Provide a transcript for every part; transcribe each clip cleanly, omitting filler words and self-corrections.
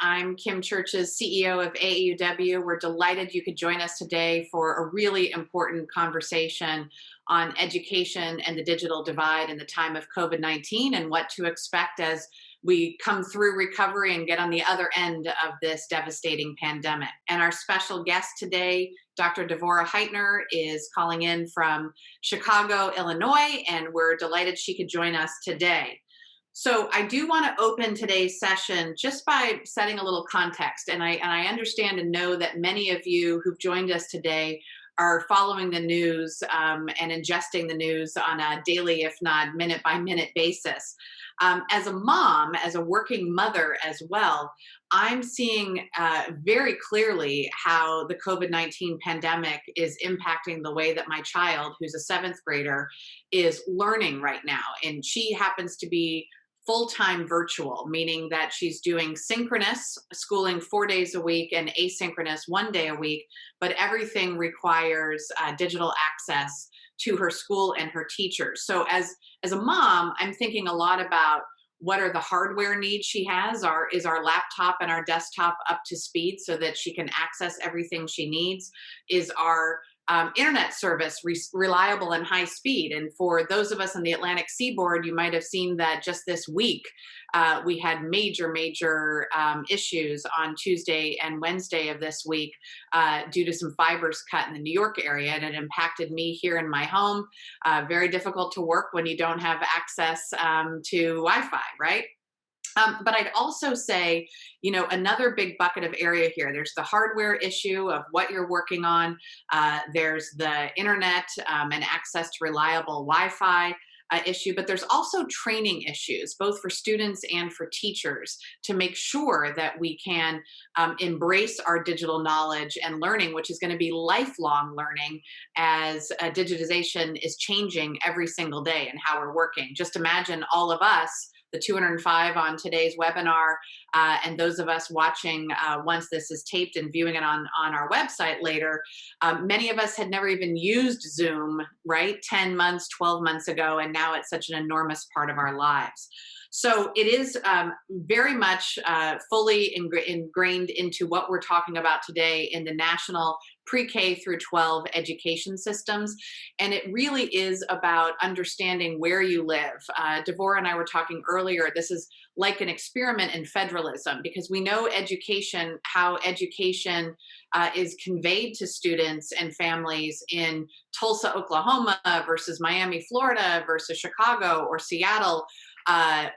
I'm Kim Church's CEO of AAUW. We're delighted you could join us today for a really important conversation on education and the digital divide in the time of COVID-19 and what to expect as we come through recovery and get on the other end of this devastating pandemic. And our special guest today, Dr. Deborah Heightner, is calling in from Chicago, Illinois, and we're delighted she could join us today. So I do want to open today's session just by setting a little context. And I understand and know that many of you who've joined us today are following the news and ingesting the news on a daily, if not minute by minute basis. As a mom, as a working mother as well, I'm seeing very clearly how the COVID-19 pandemic is impacting the way that my child, who's a seventh grader, is learning right now. And she happens to be full-time virtual, meaning that she's doing synchronous schooling 4 days a week and asynchronous 1 day a week, but everything requires digital access to her school and her teachers. So as a mom, I'm thinking a lot about what are the hardware needs she has. Is our laptop and our desktop up to speed so that she can access everything she needs? Is our internet service reliable and high speed? And for those of us in the Atlantic seaboard, you might have seen that just this week, we had major issues on Tuesday and Wednesday of this week due to some fibers cut in the New York area, and it impacted me here in my home. Very difficult to work when you don't have access to Wi-Fi, right? But I'd also say, another big bucket of area here, there's the hardware issue of what you're working on. There's the internet and access to reliable Wi-Fi issue, but there's also training issues, both for students and for teachers, to make sure that we can embrace our digital knowledge and learning, which is going to be lifelong learning as digitization is changing every single day and how we're working. Just imagine all of us, the 205 on today's webinar, and those of us watching once this is taped and viewing it on our website later, many of us had never even used Zoom, right? 10 months, 12 months ago, and now it's such an enormous part of our lives. So it is very much fully ingrained into what we're talking about today in the national pre-K through 12 education systems. And it really is about understanding where you live. Deborah and I were talking earlier, this is like an experiment in federalism, because we know how education is conveyed to students and families in Tulsa, Oklahoma versus Miami, Florida versus Chicago or Seattle.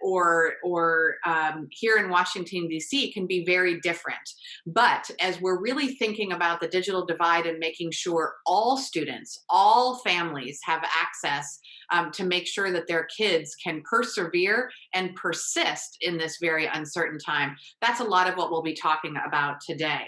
Or here in Washington, D.C. can be very different. But as we're really thinking about the digital divide and making sure all students, all families have access to make sure that their kids can persevere and persist in this very uncertain time, that's a lot of what we'll be talking about today.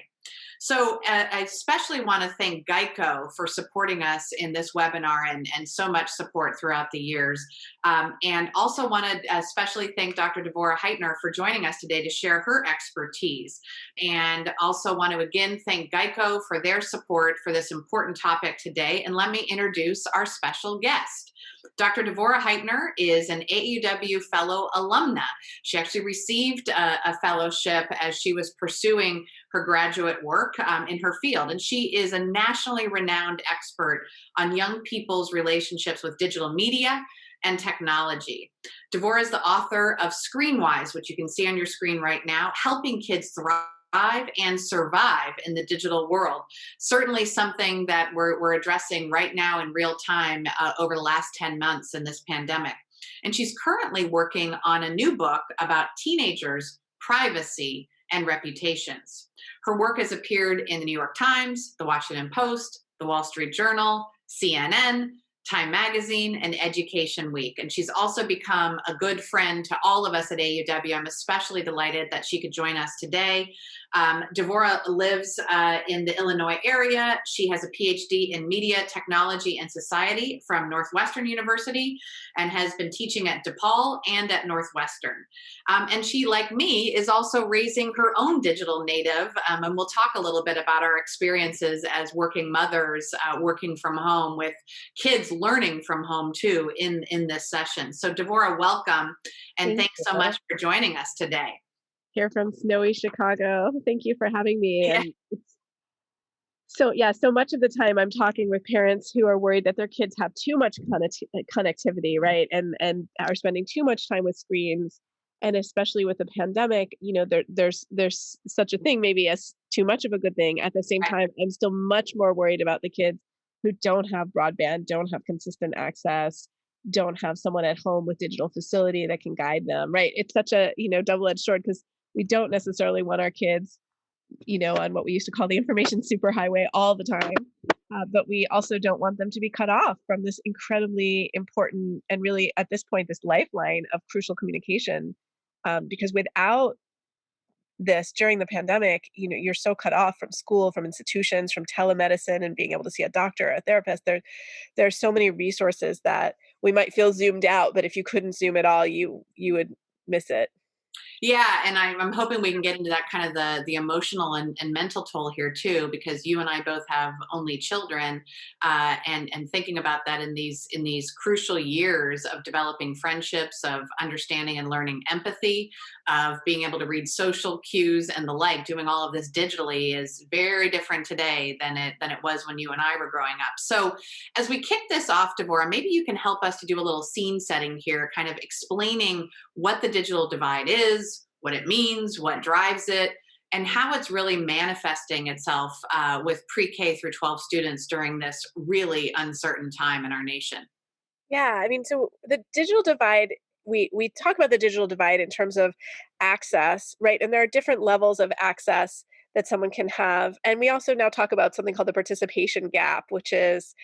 So I especially want to thank Geico for supporting us in this webinar and so much support throughout the years. And also want to especially thank Dr. Deborah Heightner for joining us today to share her expertise. And also want to again thank Geico for their support for this important topic today. And let me introduce our special guest. Dr. Deborah Heightner is an AAUW fellow alumna. She actually received a fellowship as she was pursuing her graduate work in her field. And she is a nationally renowned expert on young people's relationships with digital media and technology. Deborah is the author of Screenwise, which you can see on your screen right now, helping kids thrive and survive in the digital world. Certainly something that we're addressing right now in real time over the last 10 months in this pandemic. And she's currently working on a new book about teenagers, privacy, and reputations. Her work has appeared in the New York Times, the Washington Post, the Wall Street Journal, CNN, Time Magazine, and Education Week. And she's also become a good friend to all of us at AAUW. I'm especially delighted that she could join us today. Deborah lives in the Illinois area. She has a PhD in Media, Technology, and Society from Northwestern University and has been teaching at DePaul and at Northwestern. And she, like me, is also raising her own digital native. And we'll talk a little bit about our experiences as working mothers, working from home with kids learning from home too in this session. So Deborah, welcome. And thanks so much for joining us today. here from snowy Chicago. Thank you for having me. Yeah. And so, yeah, so much of the time I'm talking with parents who are worried that their kids have too much connectivity, right? And are spending too much time with screens. And especially with the pandemic, there's such a thing maybe as too much of a good thing. At the same Right. time, I'm still much more worried about the kids who don't have broadband, don't have consistent access, don't have someone at home with digital facility that can guide them, right? It's such a, double-edged sword because we don't necessarily want our kids on what we used to call the information superhighway all the time. But we also don't want them to be cut off from this incredibly important and really, at this point, this lifeline of crucial communication. Because without this during the pandemic, you're so cut off from school, from institutions, from telemedicine, and being able to see a doctor, a therapist. There's so many resources that we might feel zoomed out, but if you couldn't zoom at all, you would miss it. Yeah, and I'm hoping we can get into that kind of the emotional and mental toll here too, because you and I both have only children, and thinking about that in these crucial years of developing friendships, of understanding and learning empathy, of being able to read social cues and the like, doing all of this digitally is very different today than it was when you and I were growing up. So as we kick this off, Deborah, maybe you can help us to do a little scene setting here, kind of explaining what the digital divide is, what it means, what drives it, and how it's really manifesting itself with pre-K through 12 students during this really uncertain time in our nation. Yeah, I mean, so the digital divide, we talk about the digital divide in terms of access, right? And there are different levels of access that someone can have. And we also now talk about something called the participation gap, which is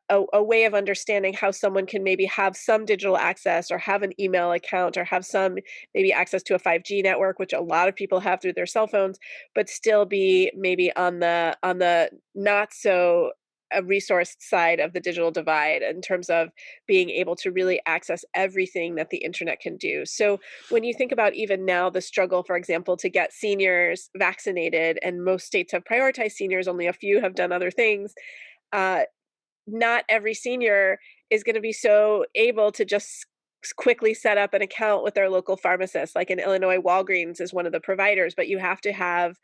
a way of understanding how someone can maybe have some digital access or have an email account or have some maybe access to a 5G network, which a lot of people have through their cell phones, but still be maybe on the not so a resource side of the digital divide in terms of being able to really access everything that the internet can do. So when you think about even now the struggle, for example, to get seniors vaccinated, and most states have prioritized seniors, only a few have done other things. Uh, Not every senior is going to be so able to just quickly set up an account with their local pharmacist. Like in Illinois, Walgreens is one of the providers, but you have to have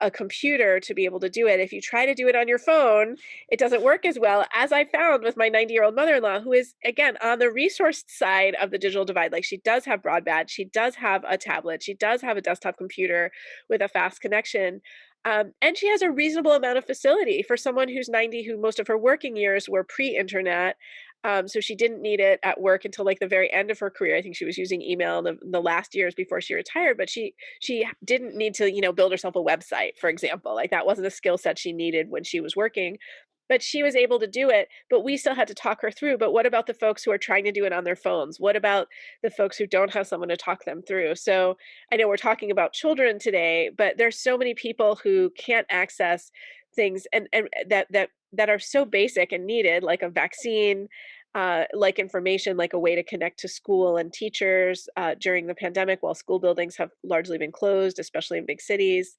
a computer to be able to do it. If you try to do it on your phone, it doesn't work as well, as I found with my 90-year-old mother-in-law, who is, again, on the resource side of the digital divide. Like, she does have broadband, she does have a tablet, she does have a desktop computer with a fast connection, and she has a reasonable amount of facility for someone who's 90, who most of her working years were pre-internet. So she didn't need it at work until like the very end of her career. I think she was using email in the last years before she retired, but she didn't need to, build herself a website, for example. Like, that wasn't a skill set she needed when she was working. But she was able to do it, but we still had to talk her through. But what about the folks who are trying to do it on their phones? What about the folks who don't have someone to talk them through? So I know we're talking about children today, but there's so many people who can't access things and that are so basic and needed, like a vaccine, like information, like a way to connect to school and teachers during the pandemic while school buildings have largely been closed, especially in big cities.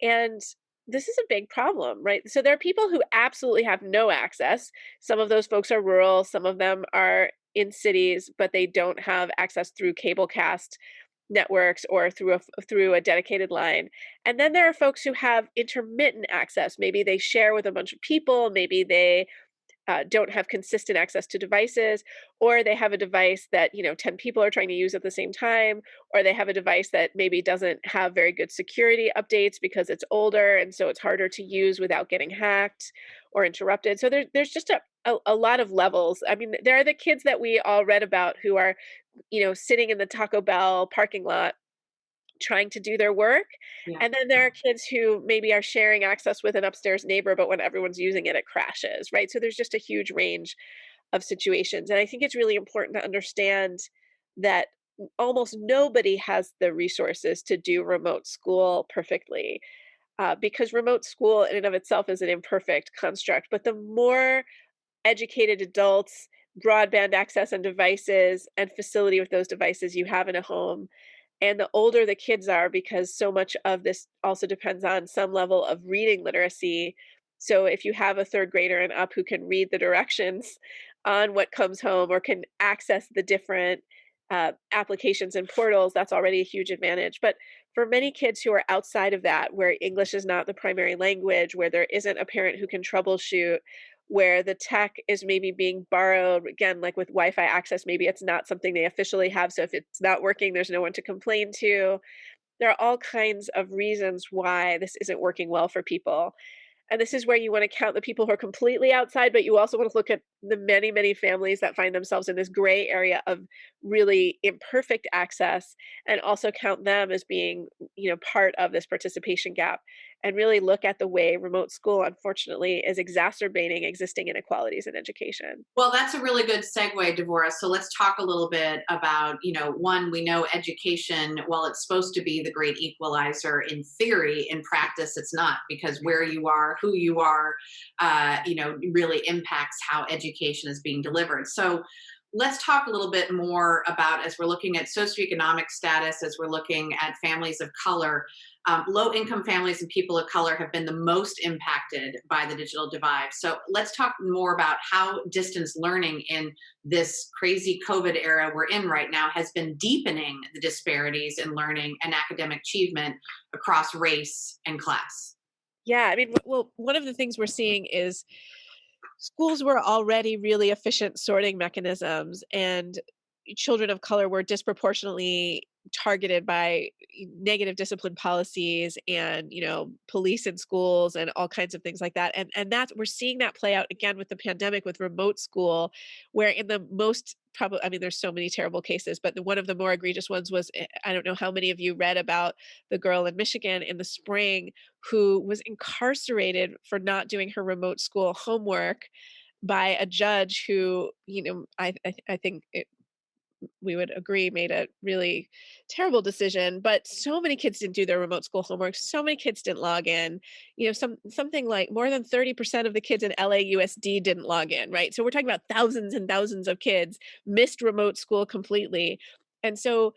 And this is a big problem, right? So there are people who absolutely have no access. Some of those folks are rural, some of them are in cities, but they don't have access through cable cast networks or through a dedicated line. And then there are folks who have intermittent access. Maybe they share with a bunch of people, maybe they don't have consistent access to devices, or they have a device that 10 people are trying to use at the same time, or they have a device that maybe doesn't have very good security updates because it's older and so it's harder to use without getting hacked or interrupted. So there's just a lot of levels. I mean, there are the kids that we all read about who are sitting in the Taco Bell parking lot trying to do their work. Yeah. And then there are kids who maybe are sharing access with an upstairs neighbor, but when everyone's using it, it crashes, right? So there's just a huge range of situations. And I think it's really important to understand that almost nobody has the resources to do remote school perfectly, because remote school in and of itself is an imperfect construct. But the more educated adults, broadband access and devices and facility with those devices you have in a home, and the older the kids are, because so much of this also depends on some level of reading literacy. So if you have a third grader and up who can read the directions on what comes home or can access the different applications and portals, that's already a huge advantage. But for many kids who are outside of that, where English is not the primary language, where there isn't a parent who can troubleshoot, where the tech is maybe being borrowed, again, like with Wi Fi access, maybe it's not something they officially have. So if it's not working, there's no one to complain to. There are all kinds of reasons why this isn't working well for people. And this is where you want to count the people who are completely outside, but you also want to look at the many, many families that find themselves in this gray area of really imperfect access, and also count them as being, part of this participation gap, and really look at the way remote school, unfortunately, is exacerbating existing inequalities in education. Well, that's a really good segue, Devorah. So let's talk a little bit about, one, we know education, while it's supposed to be the great equalizer in theory, in practice, it's not, because where you are, who you are, really impacts how education is being delivered. So let's talk a little bit more about, as we're looking at socioeconomic status, as we're looking at families of color. Low income families and people of color have been the most impacted by the digital divide. So let's talk more about how distance learning in this crazy COVID era we're in right now has been deepening the disparities in learning and academic achievement across race and class. Yeah, I mean, well, one of the things we're seeing is schools were already really efficient sorting mechanisms, and children of color were disproportionately targeted by negative discipline policies and police in schools and all kinds of things like that. And that's, we're seeing that play out again with the pandemic, with remote school, where in the most probably, I mean, there's so many terrible cases, but one of the more egregious ones was, I don't know how many of you read about the girl in Michigan in the spring who was incarcerated for not doing her remote school homework by a judge who, I think we would agree made a really terrible decision. But so many kids didn't do their remote school homework, so many kids didn't log in. Something like more than 30% of the kids in LAUSD didn't log in, right? So we're talking about thousands and thousands of kids missed remote school completely. And so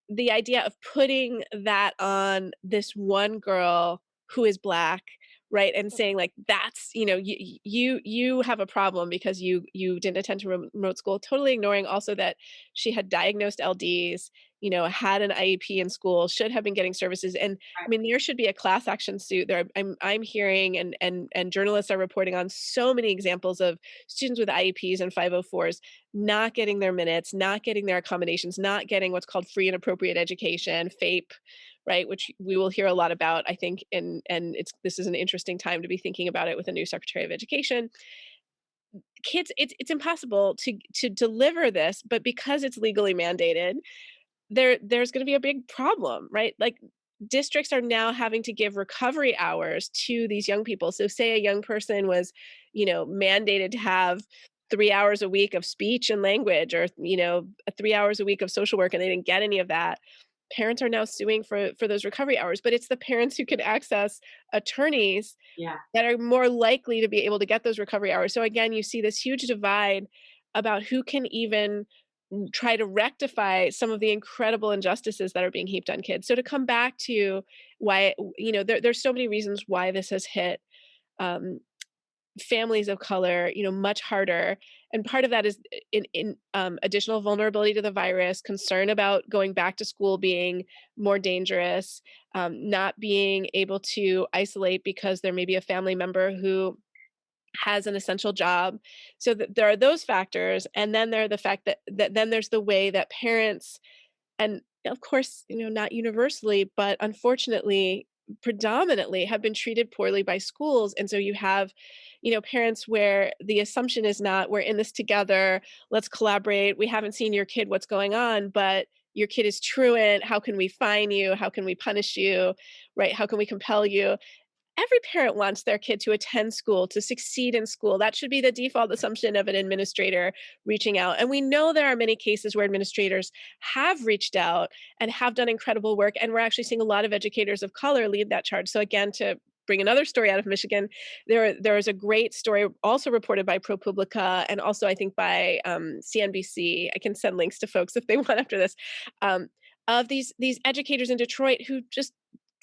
the idea of putting that on this one girl who is Black, right, and saying like, that's, you have a problem because you didn't attend to remote school, totally ignoring also that she had diagnosed LDs, had an IEP in school, should have been getting services. And I mean, there should be a class action suit there. I'm hearing, and journalists are reporting on so many examples of students with IEPs and 504s not getting their minutes, not getting their accommodations, not getting what's called free and appropriate education, FAPE, right? Which we will hear a lot about, I think, and this is an interesting time to be thinking about it with a new Secretary of Education. Kids, it's impossible to deliver this, but because it's legally mandated, there's going to be a big problem, right? Like, districts are now having to give recovery hours to these young people. So say a young person was, mandated to have 3 hours a week of speech and language, or 3 hours a week of social work, and they didn't get any of that. Parents are now suing for those recovery hours, but it's the parents who can access attorneys Yeah. that are more likely to be able to get those recovery hours. So again, you see this huge divide about who can even try to rectify some of the incredible injustices that are being heaped on kids. So to come back to why, there's so many reasons why this has hit um, families of color, much harder. And part of that is in additional vulnerability to the virus, concern about going back to school being more dangerous, not being able to isolate because there may be a family member who has an essential job. So there are those factors, and then there are the fact that then there's the way that parents, and of course, not universally, but unfortunately, predominantly have been treated poorly by schools. And so you have, parents where the assumption is not, we're in this together, let's collaborate. We haven't seen your kid, what's going on, but your kid is truant. How can we fine you? How can we punish you? Right? How can we compel you? Every parent wants their kid to attend school, to succeed in school. That should be the default assumption of an administrator reaching out. And we know there are many cases where administrators have reached out and have done incredible work. And we're actually seeing a lot of educators of color lead that charge. So again, to bring another story out of Michigan, there is a great story also reported by ProPublica, and also I think by CNBC. I can send links to folks if they want after this, of these educators in Detroit who just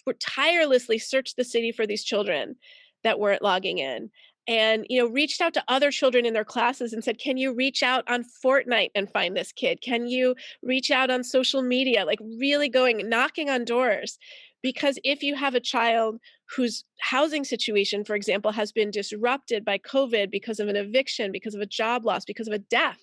were tirelessly searched the city for these children that weren't logging in. and reached out to other children in their classes and said, can you reach out on Fortnite and find this kid? Can you reach out on social media? Like really going knocking on doors, because if you have a child whose housing situation, for example, has been disrupted by COVID because of an eviction, because of a job loss, because of a death,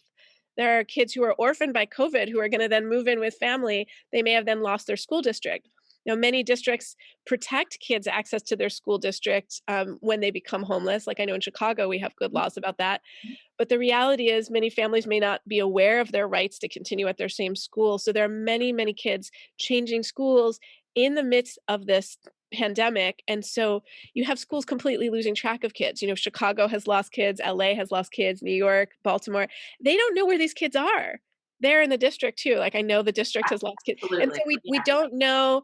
there are kids who are orphaned by COVID who are going to then move in with family. They may have then lost their school district. Now, many districts protect kids' access to their school district when they become homeless. Like I know in Chicago, we have good laws about that. But the reality is, many families may not be aware of their rights to continue at their same school. So there are many, many kids changing schools in the midst of this pandemic. And so you have schools completely losing track of kids. Chicago has lost kids, LA has lost kids, New York, Baltimore. They don't know where these kids are. They're in the district too. Like I know the district has lost kids. And Absolutely. so we Yeah. don't know,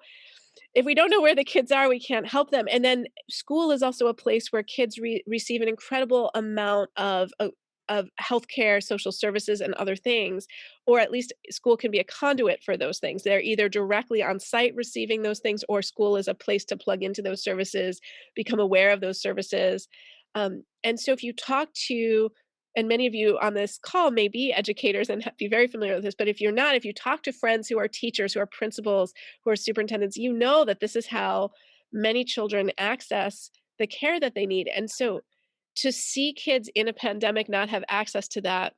if we don't know where the kids are, we can't help them. And then school is also a place where kids receive an incredible amount of healthcare, social services, and other things, or at least school can be a conduit for those things. They're either directly on site receiving those things, or school is a place to plug into those services, become aware of those services. And so if you talk to, and many of you on this call may be educators and be very familiar with this, but if you're not, if you talk to friends who are teachers, who are principals, who are superintendents, you know that this is how many children access the care that they need. And so to see kids in a pandemic not have access to that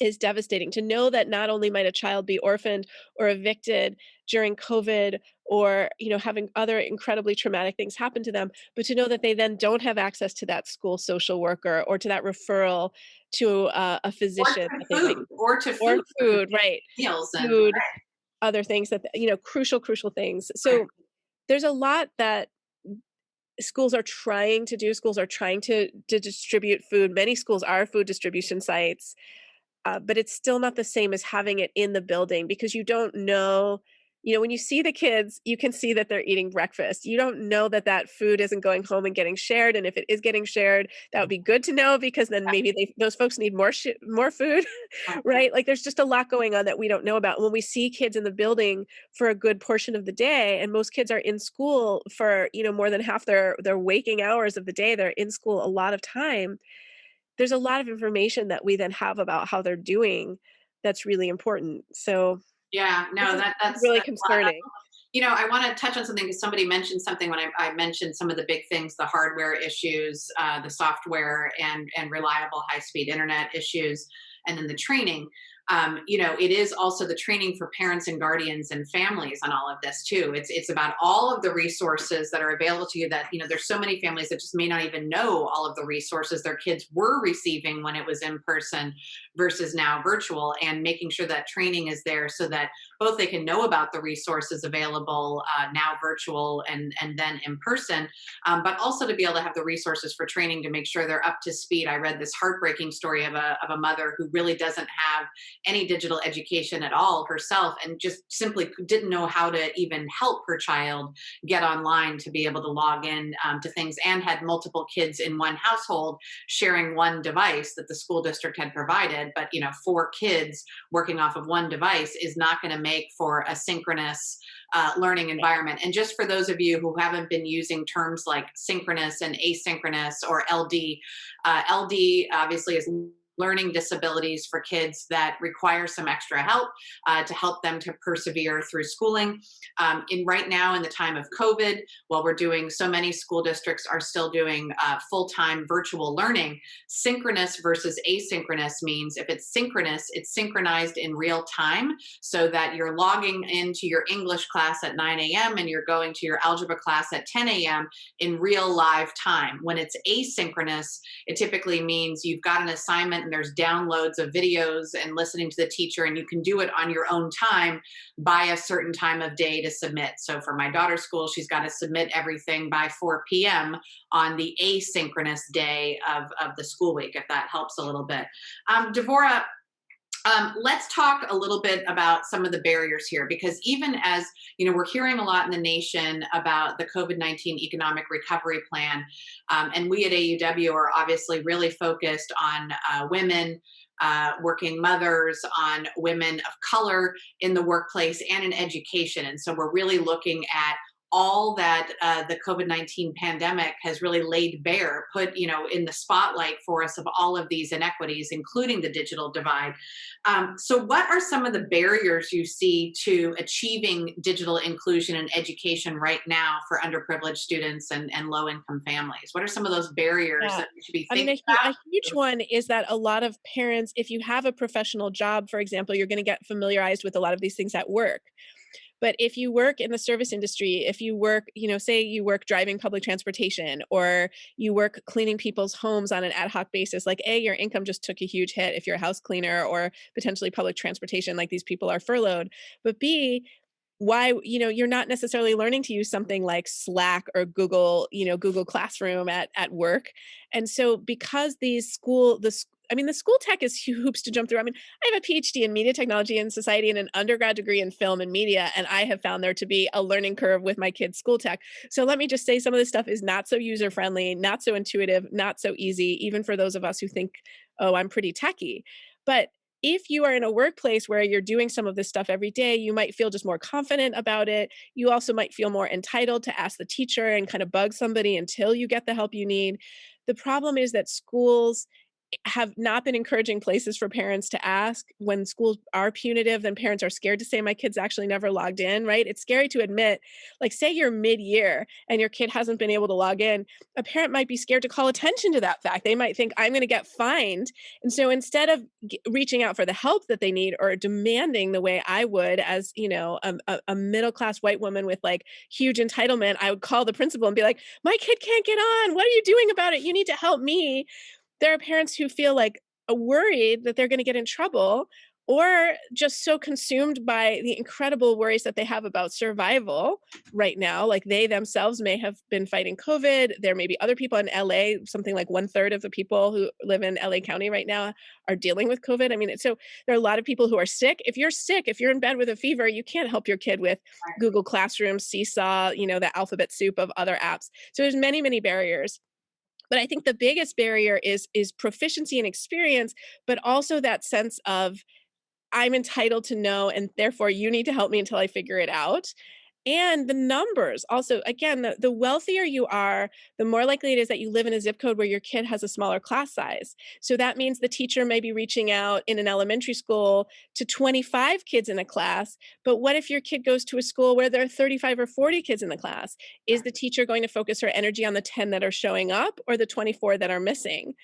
is devastating. To know that not only might a child be orphaned or evicted during COVID, or having other incredibly traumatic things happen to them, but to know that they then don't have access to that school social worker or to that referral to a Or physician to that they might, food, or food, right? meals and Food, other things that crucial things. right. So there's a lot that schools are trying to do. Schools are trying to distribute food. Many schools are food distribution sites, but it's still not the same as having it in the building, because you don't know. When you see the kids, you can see that they're eating breakfast. You don't know that that food isn't going home and getting shared. And if it is getting shared, that would be good to know, because then maybe those folks need more food, right? Like there's just a lot going on that we don't know about. When we see kids in the building for a good portion of the day, and most kids are in school for more than half their waking hours of the day, they're in school a lot of time. There's a lot of information that we then have about how they're doing that's really important. So Yeah, this no, is that's really a lot. concerning. I want to touch on something because somebody mentioned something when I mentioned some of the big things: the hardware issues, the software, and reliable high-speed internet issues, and then the training. It is also the training for parents and guardians and families on all of this too. It's about all of the resources that are available to you. That there's so many families that just may not even know all of the resources their kids were receiving when it was in person versus now virtual, and making sure that training is there so that both they can know about the resources available now virtual and then in person, but also to be able to have the resources for training to make sure they're up to speed. I read this heartbreaking story of a mother who really doesn't have any digital education at all herself, and just simply didn't know how to even help her child get online to be able to log in to things, and had multiple kids in one household sharing one device that the school district had provided. But 4 kids working off of one device is not going to make for a synchronous learning environment. And just for those of you who haven't been using terms like synchronous and asynchronous or LD, LD obviously is learning disabilities for kids that require some extra help to help them to persevere through schooling. In right now, in the time of COVID, while we're doing, so many school districts are still doing full-time virtual learning. Synchronous versus asynchronous means if it's synchronous, it's synchronized in real time, so that you're logging into your English class at 9 a.m. and you're going to your algebra class at 10 a.m. in real live time. When it's asynchronous, it typically means you've got an assignment and there's downloads of videos and listening to the teacher, and you can do it on your own time by a certain time of day to submit. So for my daughter's school, she's got to submit everything by 4 p.m. on the asynchronous day of the school week, if that helps a little bit. Deborah, let's talk a little bit about some of the barriers here, because even as we're hearing a lot in the nation about the COVID-19 economic recovery plan, and we at AAUW are obviously really focused on women, working mothers, on women of color in the workplace and in education. And so we're really looking at all that the COVID-19 pandemic has really laid bare, put, in the spotlight for us of all of these inequities, including the digital divide. So what are some of the barriers you see to achieving digital inclusion in education right now for underprivileged students and low-income families? What are some of those barriers Yeah. that we should be I mean, thinking a huge one is that a lot of parents, if you have a professional job, for example, you're going to get familiarized with a lot of these things at work. But if you work in the service industry, if you work, say you work driving public transportation, or you work cleaning people's homes on an ad hoc basis, like A, your income just took a huge hit if you're a house cleaner or potentially public transportation, like these people are furloughed. But B, why, you're not necessarily learning to use something like Slack or Google, Google Classroom at work. And so because the school tech is hoops to jump through. I mean, I have a PhD in media technology and society and an undergrad degree in film and media, and I have found there to be a learning curve with my kids' school tech. So let me just say some of this stuff is not so user friendly, not so intuitive, not so easy, even for those of us who think, oh, I'm pretty techy. But if you are in a workplace where you're doing some of this stuff every day, you might feel just more confident about it. You also might feel more entitled to ask the teacher and kind of bug somebody until you get the help you need. The problem is that schools have not been encouraging places for parents to ask. When schools are punitive, then parents are scared to say, my kid's actually never logged in, right? It's scary to admit, like, say you're mid-year and your kid hasn't been able to log in, a parent might be scared to call attention to that fact. They might think, I'm going to get fined. And so instead of reaching out for the help that they need or demanding the way I would as, a middle-class white woman with like huge entitlement, I would call the principal and be like, my kid can't get on. What are you doing about it? You need to help me. There are parents who feel like worried that they're going to get in trouble, or just so consumed by the incredible worries that they have about survival right now. Like they themselves may have been fighting COVID. There may be other people in LA, something like 1/3 of the people who live in LA County right now are dealing with COVID. I mean, so there are a lot of people who are sick. If you're sick, if you're in bed with a fever, you can't help your kid with Google Classroom, Seesaw, the alphabet soup of other apps. So there's many, many barriers. But I think the biggest barrier is proficiency and experience, but also that sense of I'm entitled to know, and therefore you need to help me until I figure it out. And the numbers also, again, the wealthier you are, the more likely it is that you live in a zip code where your kid has a smaller class size. So that means the teacher may be reaching out in an elementary school to 25 kids in a class. But what if your kid goes to a school where there are 35 or 40 kids in the class? Is the teacher going to focus her energy on the 10 that are showing up or the 24 that are missing?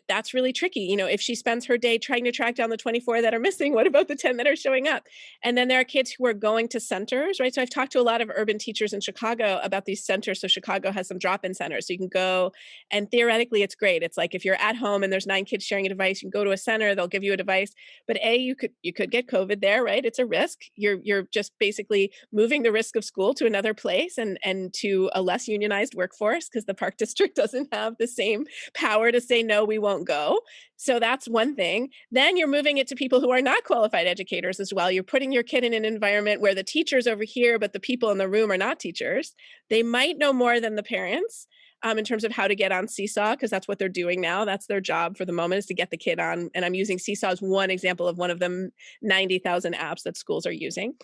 That's really tricky. If she spends her day trying to track down the 24 that are missing, what about the 10 that are showing up? And then there are kids who are going to centers, right? So I've talked to a lot of urban teachers in Chicago about these centers. So Chicago has some drop-in centers. So you can go, and theoretically it's great. It's like if you're at home and there's 9 kids sharing a device, you can go to a center, they'll give you a device. But you could get COVID there, right? It's a risk. You're just basically moving the risk of school to another place and to a less unionized workforce, because the park district doesn't have the same power to say, no, we won't go. So that's one thing. Then you're moving it to people who are not qualified educators as well. You're putting your kid in an environment where the teacher's over here, but the people in the room are not teachers. They might know more than the parents in terms of how to get on Seesaw, because that's what they're doing now. That's their job for the moment, is to get the kid on. And I'm using Seesaw as one example of one of the 90,000 apps that schools are using.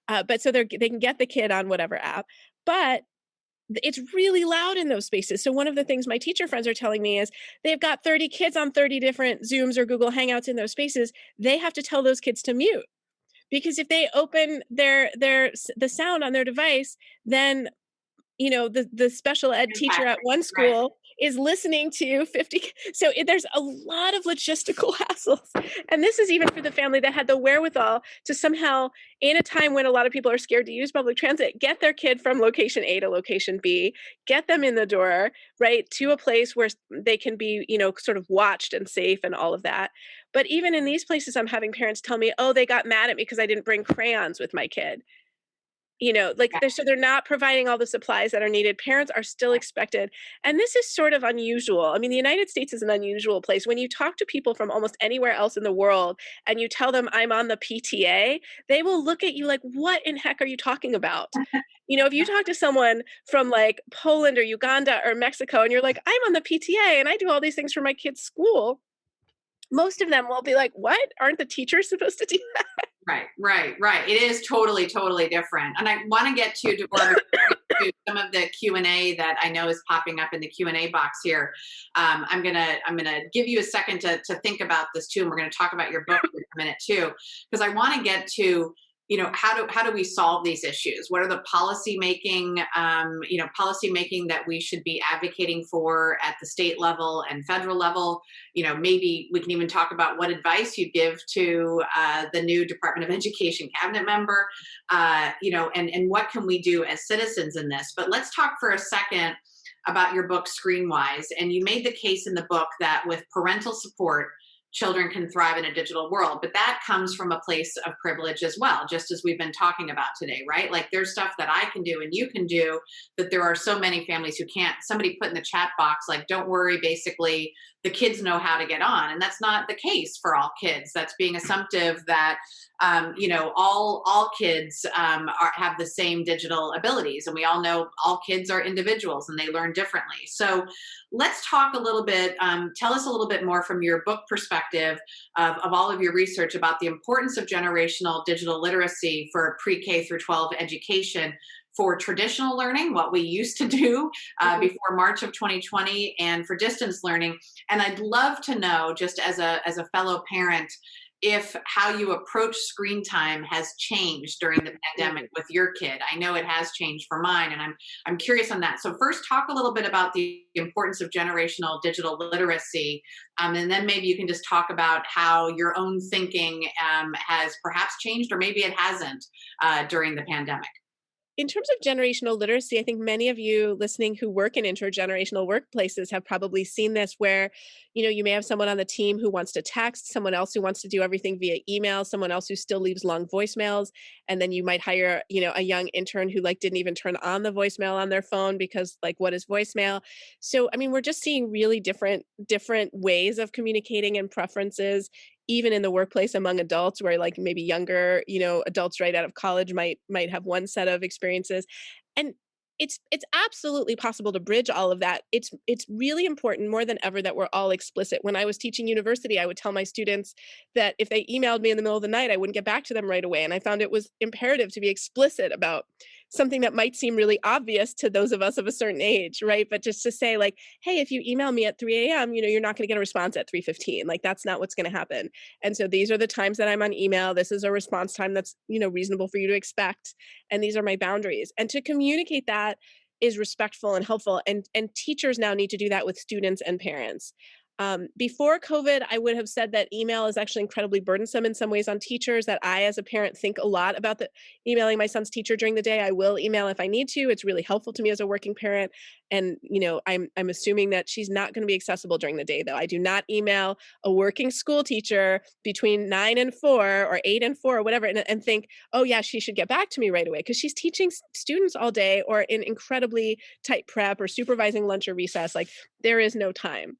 But so they can get the kid on whatever app. But it's really loud in those spaces. So one of the things my teacher friends are telling me is they've got 30 kids on 30 different Zooms or Google Hangouts in those spaces. They have to tell those kids to mute, because if they open the sound on their device, then the special ed teacher at one Right. school is listening to 50. So there's a lot of logistical hassles. And this is even for the family that had the wherewithal to somehow, in a time when a lot of people are scared to use public transit, get their kid from location A to location B, get them in the door, right, to a place where they can be, sort of watched and safe and all of that. But even in these places, I'm having parents tell me, oh, they got mad at me because I didn't bring crayons with my kid. They're not providing all the supplies that are needed. Parents are still expected. And this is sort of unusual. I mean, the United States is an unusual place. When you talk to people from almost anywhere else in the world and you tell them I'm on the PTA, they will look at you like, what in heck are you talking about? If you talk to someone from like Poland or Uganda or Mexico and you're like, I'm on the PTA and I do all these things for my kid's school, most of them will be like, what? Aren't the teachers supposed to do that? Right. It is totally, totally different. And I want to get to Deborah before we get to some of the Q&A that I know is popping up in the Q&A box here. I'm gonna give you a second to think about this too, and we're going to talk about your book in a minute too, because I want to get to, how do we solve these issues? What are the policy making that we should be advocating for at the state level and federal level? Maybe we can even talk about what advice you give to the new Department of Education cabinet member, and what can we do as citizens in this? But let's talk for a second about your book Screenwise. And you made the case in the book that with parental support, children can thrive in a digital world, but that comes from a place of privilege as well, just as we've been talking about today, right? Like there's stuff that I can do and you can do that there are so many families who can't. Somebody put in the chat box, like, don't worry, basically the kids know how to get on. And that's not the case for all kids. That's being assumptive that, all kids have the same digital abilities. And we all know all kids are individuals and they learn differently. So let's talk a little bit, tell us a little bit more from your book perspective of all of your research about the importance of generational digital literacy for pre-K through 12 education for traditional learning, what we used to do before March of 2020, and for distance learning. And I'd love to know, just as a fellow parent, if how you approach screen time has changed during the pandemic with your kid. I know it has changed for mine, and I'm curious on that. So first, talk a little bit about the importance of generational digital literacy, and then maybe you can just talk about how your own thinking has perhaps changed, or maybe it hasn't during the pandemic. In terms of generational literacy, I think many of you listening who work in intergenerational workplaces have probably seen this where, you may have someone on the team who wants to text, someone else who wants to do everything via email, someone else who still leaves long voicemails, and then you might hire, a young intern who didn't even turn on the voicemail on their phone because what is voicemail? So, I mean, we're just seeing really different ways of communicating and preferences even in the workplace among adults where maybe younger, adults right out of college might have one set of experiences. And it's absolutely possible to bridge all of that. It's really important more than ever that we're all explicit. When I was teaching university, I would tell my students that if they emailed me in the middle of the night, I wouldn't get back to them right away. And I found it was imperative to be explicit about something that might seem really obvious to those of us of a certain age, right? But just to say hey, if you email me at 3 a.m., you're not going to get a response at 3:15. That's not what's going to happen. And so these are the times that I'm on email. This is a response time that's, reasonable for you to expect. And these are my boundaries. And to communicate that is respectful and helpful. And teachers now need to do that with students and parents. Before COVID, I would have said that email is actually incredibly burdensome in some ways on teachers, that I, as a parent, think a lot about emailing my son's teacher during the day. I will email if I need to. It's really helpful to me as a working parent. And, I'm assuming that she's not going to be accessible during the day, though. I do not email a working school teacher between 9 and 4 or 8 and 4 or whatever and think, oh, yeah, she should get back to me right away because she's teaching students all day or in incredibly tight prep or supervising lunch or recess. There is no time.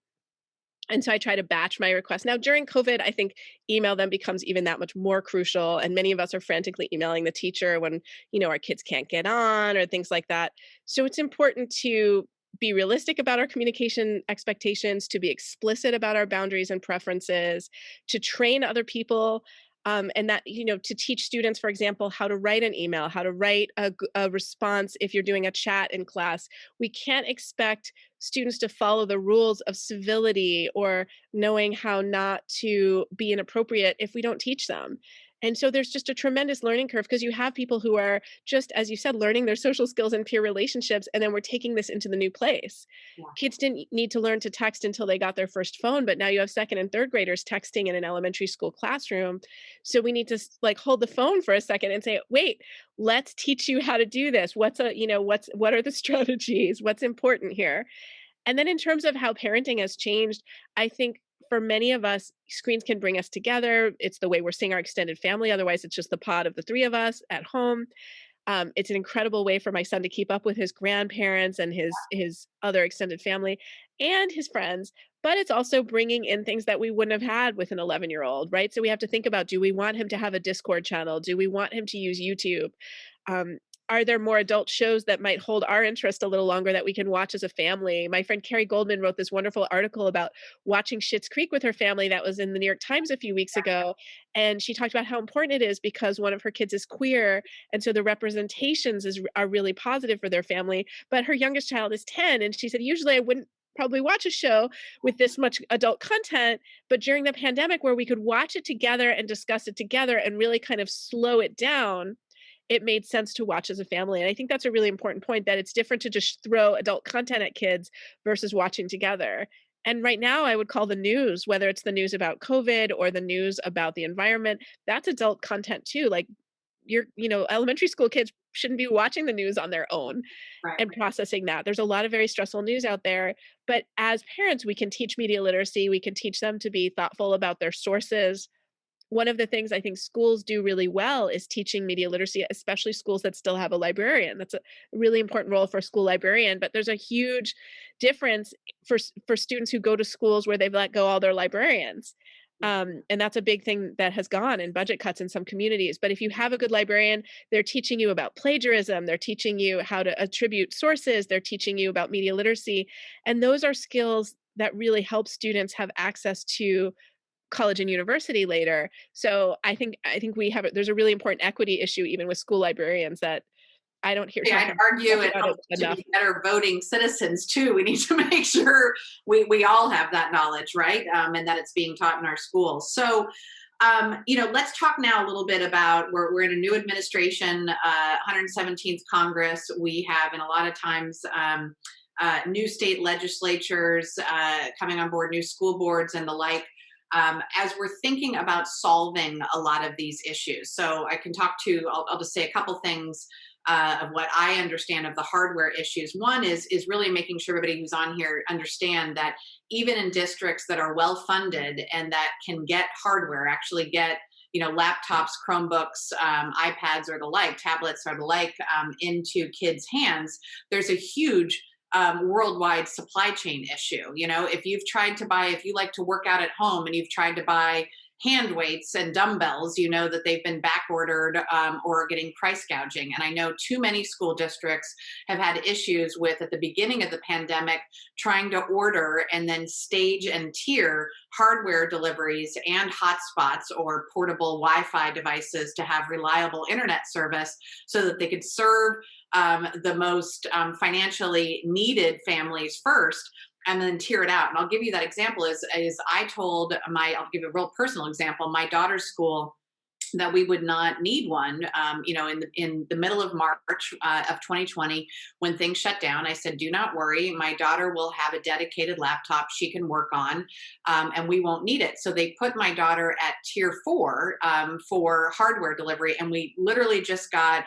And so I try to batch my requests. Now, during COVID, I think email then becomes even that much more crucial. And many of us are frantically emailing the teacher when, our kids can't get on or things like that. So it's important to be realistic about our communication expectations, to be explicit about our boundaries and preferences, to train other people. And that, to teach students, for example, how to write an email, how to write a response if you're doing a chat in class. We can't expect students to follow the rules of civility or knowing how not to be inappropriate if we don't teach them. And so there's just a tremendous learning curve because you have people who are just, as you said, learning their social skills and peer relationships. And then we're taking this into the new place. Yeah. Kids didn't need to learn to text until they got their first phone, but now you have second and third graders texting in an elementary school classroom. So we need to hold the phone for a second and say, wait, let's teach you how to do this. What are the strategies? What's important here? And then in terms of how parenting has changed, I think for many of us, screens can bring us together. It's the way we're seeing our extended family. Otherwise, it's just the pod of the three of us at home. It's an incredible way for my son to keep up with his grandparents and his other extended family and his friends. But it's also bringing in things that we wouldn't have had with an 11-year-old, right? So we have to think about, do we want him to have a Discord channel? Do we want him to use YouTube? are there more adult shows that might hold our interest a little longer that we can watch as a family? My friend Carrie Goldman wrote this wonderful article about watching Schitt's Creek with her family that was in the New York Times a few weeks ago. And she talked about how important it is because one of her kids is queer. And so the representations are really positive for their family. But her youngest child is 10. And she said, usually I wouldn't probably watch a show with this much adult content. But during the pandemic, where we could watch it together and discuss it together and really kind of slow it down, it made sense to watch as a family. And I think that's a really important point, that it's different to just throw adult content at kids versus watching together. And right now, I would call the news, whether it's the news about COVID or the news about the environment, that's adult content too. Like elementary school kids shouldn't be watching the news on their own Right. and processing that. There's a lot of very stressful news out there. But as parents, we can teach media literacy. We can teach them to be thoughtful about their sources. One of the things I think schools do really well is teaching media literacy, especially schools that still have a librarian. That's a really important role for a school librarian, but there's a huge difference for students who go to schools where they've let go all their librarians. And that's a big thing that has gone in budget cuts in some communities. But if you have a good librarian, they're teaching you about plagiarism, they're teaching you how to attribute sources, they're teaching you about media literacy. And those are skills that really help students have access to college and university later. So I think there's a really important equity issue even with school librarians that I don't hear Yeah, talked I'd argue talked it about it helps to enough. be better voting citizens too. We need to make sure we all have that knowledge, right? And that it's being taught in our schools. So, let's talk now a little bit about we're in a new administration, 117th Congress. We have, in a lot of times, new state legislatures coming on board, new school boards, and the like. As we're thinking about solving a lot of these issues. So I can I'll just say a couple things of what I understand of the hardware issues. One is really making sure everybody who's on here understand that even in districts that are well funded and that can get hardware, actually get laptops, Chromebooks, iPads or the like, tablets or the like, into kids' hands, there's a huge worldwide supply chain issue. If you like to work out at home and you've tried to buy hand weights and dumbbells, you know that they've been back ordered or getting price gouging. And I know too many school districts have had issues with, at the beginning of the pandemic, trying to order and then stage and tier hardware deliveries and hotspots or portable Wi-Fi devices to have reliable internet service so that they could serve the most financially needed families first and then tier it out. And I'll give you that example is I'll give you a real personal example. My daughter's school, that we would not need one, in the middle of March of 2020, when things shut down. I said, do not worry. My daughter will have a dedicated laptop she can work on, and we won't need it. So they put my daughter at tier 4 for hardware delivery. And we literally just got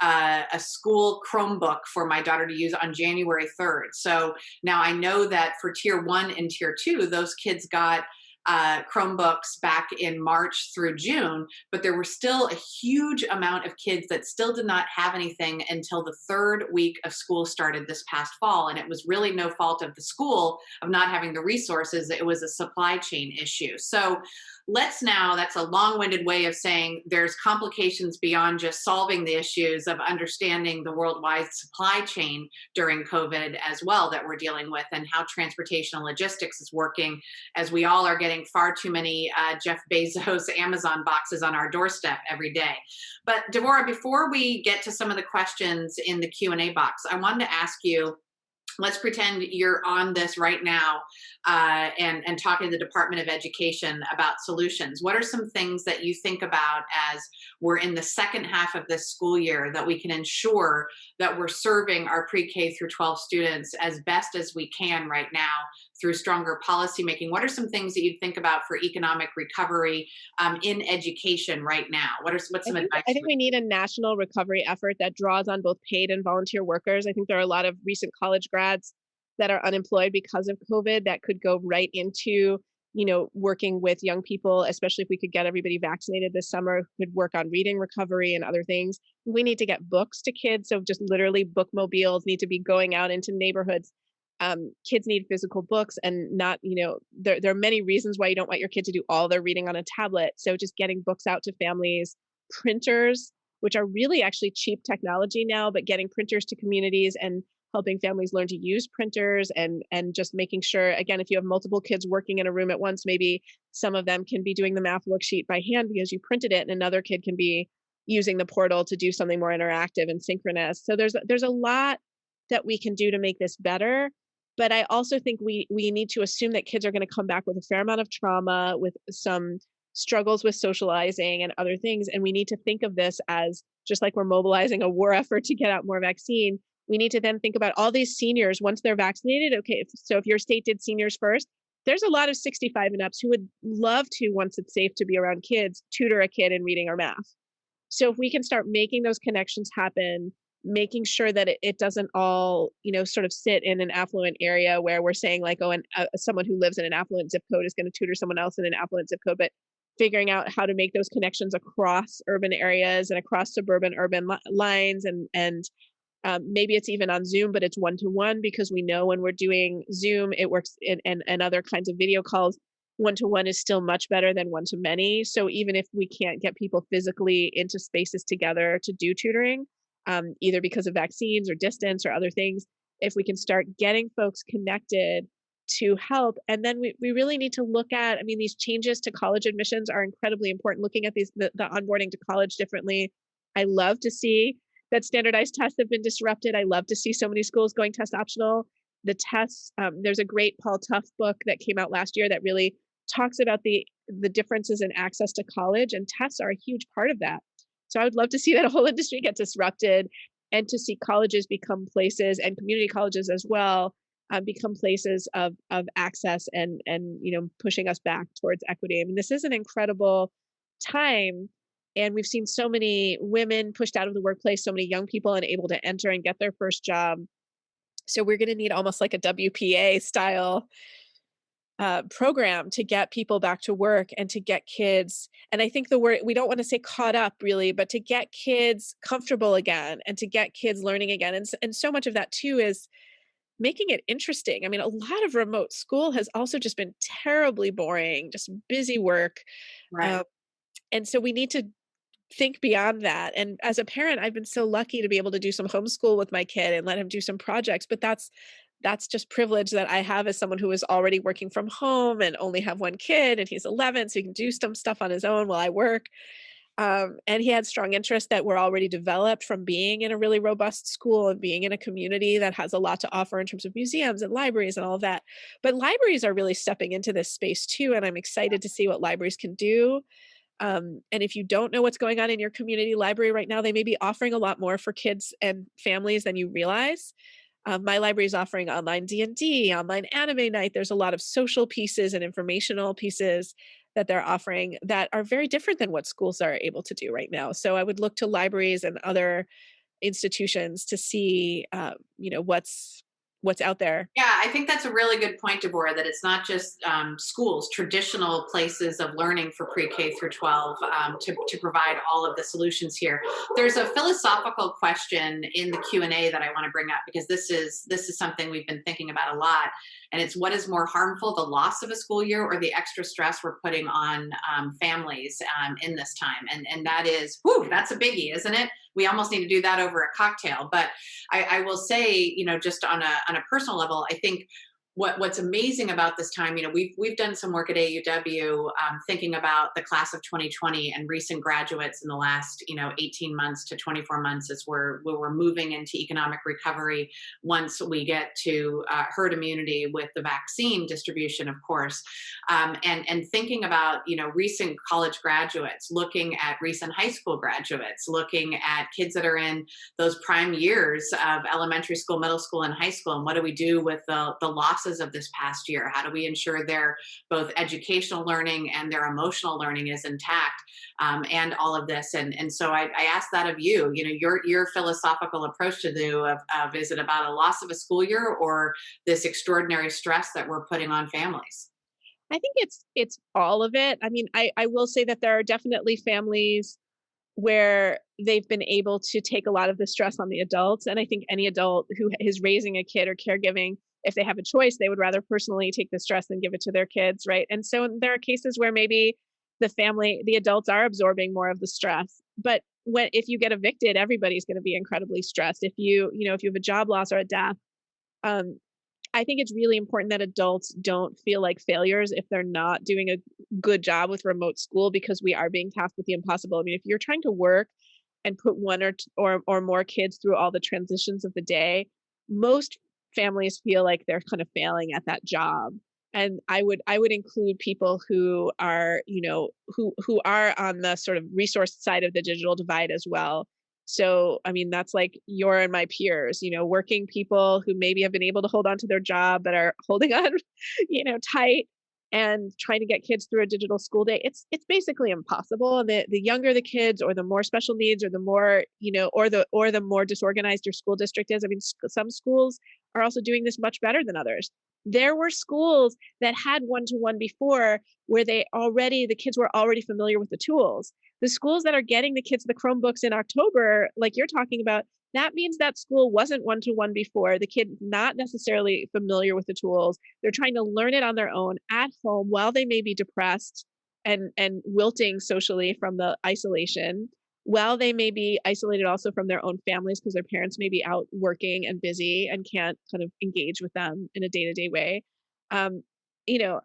a school Chromebook for my daughter to use on January 3rd. So now I know that for tier 1 and tier 2, those kids got Chromebooks back in March through June, but there were still a huge amount of kids that still did not have anything until the 3rd week of school started this past fall. And it was really no fault of the school of not having the resources. It was a supply chain issue. So that's a long-winded way of saying there's complications beyond just solving the issues of understanding the worldwide supply chain during COVID as well that we're dealing with, and how transportation and logistics is working, as we all are getting far too many Jeff Bezos Amazon boxes on our doorstep every day. But Deborah, before we get to some of the questions in the Q&A box, I wanted to ask you, let's pretend you're on this right now and talking to the Department of Education about solutions. What are some things that you think about as we're in the second half of this school year that we can ensure that we're serving our pre-K through 12 students as best as we can right now through stronger policymaking? What are some things that you'd think about for economic recovery in education right now? What's some advice? I think we need a national recovery effort that draws on both paid and volunteer workers. I think there are a lot of recent college grads that are unemployed because of COVID that could go right into, working with young people, especially if we could get everybody vaccinated this summer, who could work on reading recovery and other things. We need to get books to kids. So just literally bookmobiles need to be going out into neighborhoods. Kids need physical books, and not, there are many reasons why you don't want your kid to do all their reading on a tablet. So just getting books out to families, printers which are really actually cheap technology now, but getting printers to communities and helping families learn to use printers, and just making sure, again, if you have multiple kids working in a room at once, maybe some of them can be doing the math worksheet by hand because you printed it, and another kid can be using the portal to do something more interactive and synchronous. So there's a lot that we can do to make this better. But I also think we need to assume that kids are going to come back with a fair amount of trauma, with some struggles with socializing and other things. And we need to think of this as, just like we're mobilizing a war effort to get out more vaccine, we need to then think about all these seniors once they're vaccinated. Okay, so if your state did seniors first, there's a lot of 65 and ups who would love to, once it's safe to be around kids, tutor a kid in reading or math. So if we can start making those connections happen, making sure that it doesn't all, sort of sit in an affluent area where we're saying like, oh, and someone who lives in an affluent zip code is going to tutor someone else in an affluent zip code, but figuring out how to make those connections across urban areas and across suburban urban lines, and maybe it's even on Zoom, but it's one-to-one, because we know when we're doing Zoom, it works and other kinds of video calls. One-to-one is still much better than one-to-many. So even if we can't get people physically into spaces together to do tutoring, either because of vaccines or distance or other things, if we can start getting folks connected to help. And then we really need to look at, I mean, these changes to college admissions are incredibly important, looking at the onboarding to college differently. I love to see that standardized tests have been disrupted. I love to see so many schools going test optional. The tests, there's a great Paul Tough book that came out last year that really talks about the differences in access to college, and tests are a huge part of that. So I would love to see that whole industry get disrupted, and to see colleges become places, and community colleges as well, become places of access, and pushing us back towards equity. I mean, this is an incredible time, and we've seen so many women pushed out of the workplace, so many young people unable to enter and get their first job. So we're going to need almost like a WPA style program to get people back to work, and to get kids. And I think the word, we don't want to say caught up really, but to get kids comfortable again, and to get kids learning again. And so much of that too is making it interesting. I mean, a lot of remote school has also just been terribly boring, just busy work. Right. And so we need to think beyond that. And as a parent, I've been so lucky to be able to do some homeschool with my kid and let him do some projects, but that's just privilege that I have as someone who is already working from home and only have one kid, and he's 11, so he can do some stuff on his own while I work. And he had strong interests that were already developed from being in a really robust school and being in a community that has a lot to offer in terms of museums and libraries and all of that. But libraries are really stepping into this space too, and I'm excited to see what libraries can do. And if you don't know what's going on in your community library right now, they may be offering a lot more for kids and families than you realize. My library is offering online D&D, online anime night. There's a lot of social pieces and informational pieces that they're offering that are very different than what schools are able to do right now. So I would look to libraries and other institutions to see, what's out there. Yeah, I think that's a really good point, Deborah, that it's not just schools, traditional places of learning for pre-K through 12 to provide all of the solutions here. There's a philosophical question in the Q&A that I want to bring up, because this is something we've been thinking about a lot. And it's, what is more harmful, the loss of a school year or the extra stress we're putting on families in this time? And that is, whew, that's a biggie, isn't it? We almost need to do that over a cocktail. But I will say, just on a personal level, I think what's amazing about this time, we've done some work at AAUW thinking about the class of 2020 and recent graduates in the last 18 months to 24 months, as we're moving into economic recovery once we get to herd immunity with the vaccine distribution, of course, and thinking about recent college graduates, looking at recent high school graduates, looking at kids that are in those prime years of elementary school, middle school, and high school, and what do we do with the losses of this past year? How do we ensure their both educational learning and their emotional learning is intact, and all of this? And so I ask that of you. Your philosophical approach to of is it about a loss of a school year or this extraordinary stress that we're putting on families? I think it's all of it. I mean, I will say that there are definitely families where they've been able to take a lot of the stress on the adults. And I think any adult who is raising a kid or caregiving, if they have a choice, they would rather personally take the stress than give it to their kids, right? And so there are cases where maybe the adults are absorbing more of the stress. But if you get evicted, everybody's going to be incredibly stressed. If you have a job loss or a death, um, I think it's really important that adults don't feel like failures if they're not doing a good job with remote school, because we are being tasked with the impossible. I mean, if you're trying to work and put one or more kids through all the transitions of the day, most families feel like they're kind of failing at that job. And I would include people who are, who are on the sort of resource side of the digital divide as well. So, I mean, that's like your and my peers, working people who maybe have been able to hold on to their job but are holding on, tight, and trying to get kids through a digital school day. It's basically impossible. And the younger the kids, or the more special needs, or the more, or the more disorganized your school district is. I mean, some schools are also doing this much better than others. There were schools that had one-to-one before, where the kids were already familiar with the tools. The schools that are getting the kids the Chromebooks in October, like you're talking about, that means that school wasn't one-to-one before. The kid not necessarily familiar with the tools. They're trying to learn it on their own at home while they may be depressed and wilting socially from the isolation, while they may be isolated also from their own families because their parents may be out working and busy and can't kind of engage with them in a day-to-day way. Um, you know,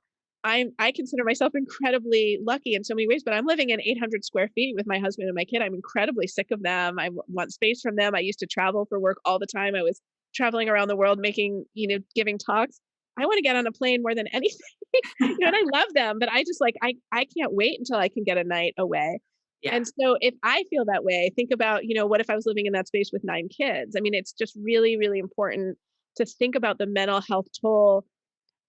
I consider myself incredibly lucky in so many ways, but I'm living in 800 square feet with my husband and my kid. I'm incredibly sick of them. I want space from them. I used to travel for work all the time. I was traveling around the world giving talks. I want to get on a plane more than anything. And I love them, but I just I can't wait until I can get a night away. Yeah. And so if I feel that way, think about, what if I was living in that space with 9 kids? I mean, it's just really, really important to think about the mental health toll